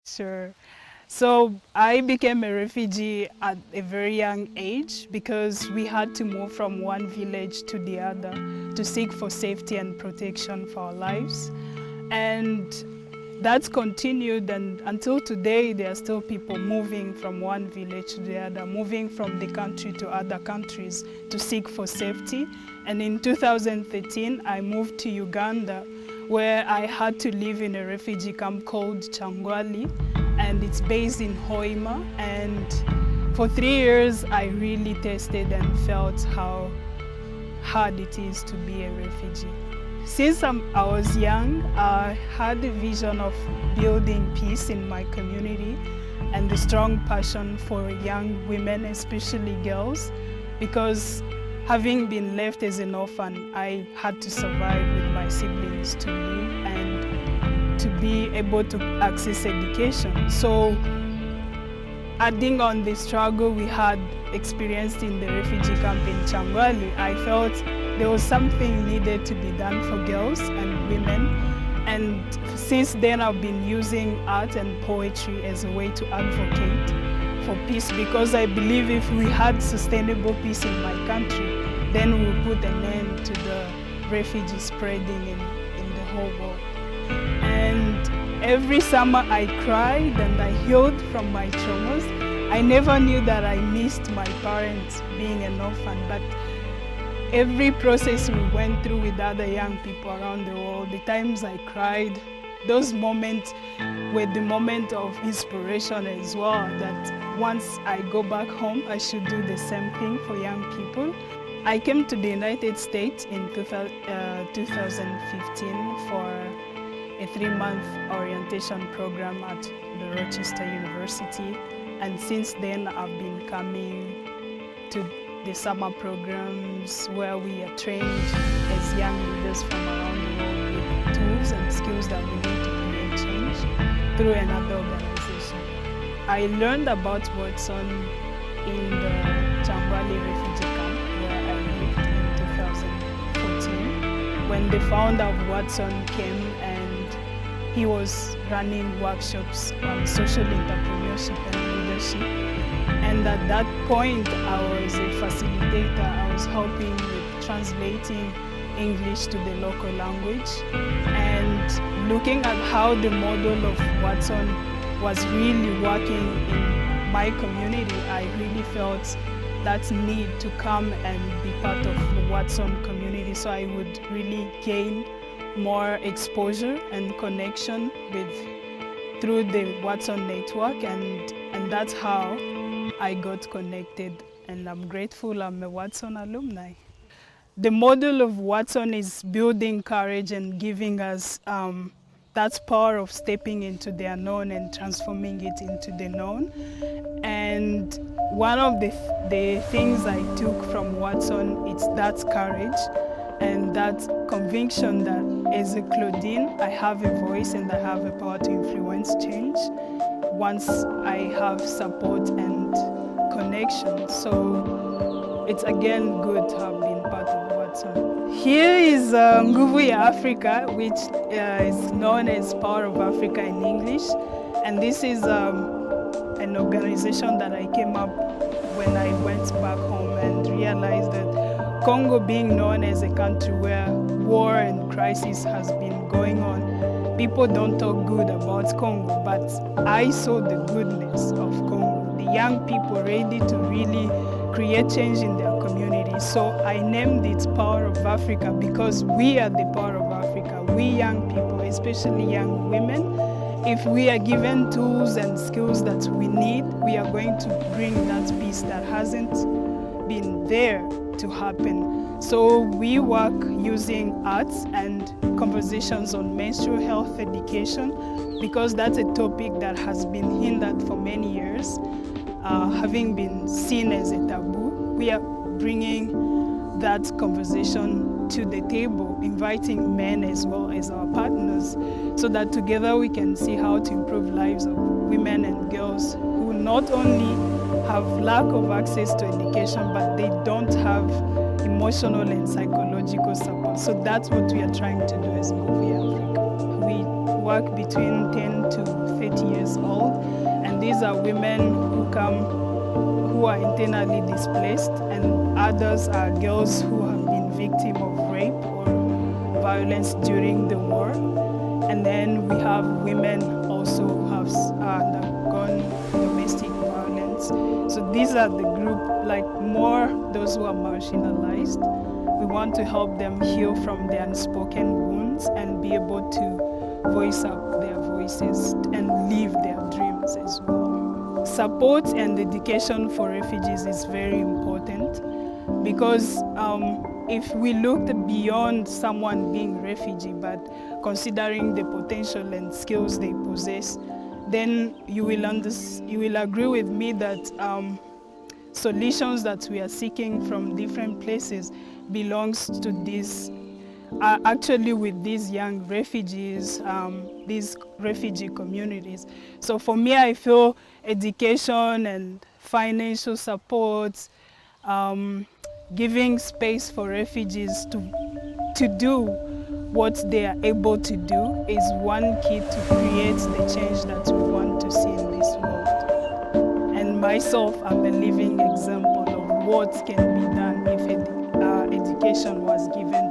Sure. So I became a refugee at a very young age because we had to move from one village to the other to seek for safety and protection for our lives. And that's continued, and until today there are still people moving from one village to the other, moving from the country to other countries to seek for safety. And in 2013 I moved to Uganda, where I had to live in a refugee camp called Changwali, and it's based in Hoima. And for 3 years I really tasted and felt how hard it is to be a refugee. Since I was young, I had a vision of building peace in my community and a strong passion for young women, especially girls, because having been left as an orphan, I had to survive with my siblings to live and to be able to access education. So adding on the struggle we had experienced in the refugee camp in Changwali, I felt there was something needed to be done for girls and women. And since then I've been using art and poetry as a way to advocate for peace, because I believe if we had sustainable peace in my country, then we would put an end to the refugee spreading in the whole world. And every summer I cried and I healed from my traumas. I never knew that I missed my parents being an orphan, but every process we went through with other young people around the world, the times I cried, those moments were the moment of inspiration as well, that once I go back home, I should do the same thing for young people. I came to the United States in 2015 for a 3-month orientation program at the Rochester University. And since then, I've been coming to the summer programs where we are trained as young leaders from around the world with tools and skills that we need to create change through another organization. I learned about Watson in the Chambali refugee camp where I lived in 2014, when the founder of Watson came and he was running workshops on social entrepreneurship and leadership. And at that point, I was a facilitator. I was helping with translating English to the local language and looking at how the model of Watson was really working in my community. I really felt that need to come and be part of the Watson community so I would really gain more exposure and connection through the Watson network, and that's how I got connected, and I'm grateful I'm a Watson alumni. The model of Watson is building courage and giving us that power of stepping into the unknown and transforming it into the known. And one of the things I took from Watson is that courage and that conviction that as a Claudine, I have a voice and I have a power to influence change once I have support and connection. So it's again good to have been part of Watson. Here is Nguvu ya Africa, which is known as Power of Africa in English. And this is an organization that I came up when I went back home and realized that Congo, being known as a country where war and crisis has been going on, people don't talk good about Congo, but I saw the goodness of Congo, the young people ready to really create change in their community. So I named it Power of Africa because we are the power of Africa. We young people, especially young women, if we are given tools and skills that we need, we are going to bring that peace that hasn't been there to happen. So we work using arts and conversations on menstrual health education because that's a topic that has been hindered for many years, having been seen as a taboo. We are bringing that conversation to the table, inviting men as well as our partners, so that together we can see how to improve lives of women and girls who not only have lack of access to education, but they don't have emotional and psychological support. So that's what we are trying to do as Movie Africa. We work between 10 to 30 years old, and these are women who are internally displaced, and others are girls who have been victim of rape or violence during the war. And then we have women also who have undergone domestic violence. So these are the group, like more those who are marginalized. We want to help them heal from their unspoken wounds and be able to voice up their voices and live their dreams as well. Support and education for refugees is very important because if we looked beyond someone being a refugee, but considering the potential and skills they possess, then you will agree with me that solutions that we are seeking from different places belongs to this, actually with these young refugees, these refugee communities. So for me, I feel education and financial support, giving space for refugees to do what they are able to do is one key to create the change that we want to see in this world. And myself, I'm a living example of what can be done if education was given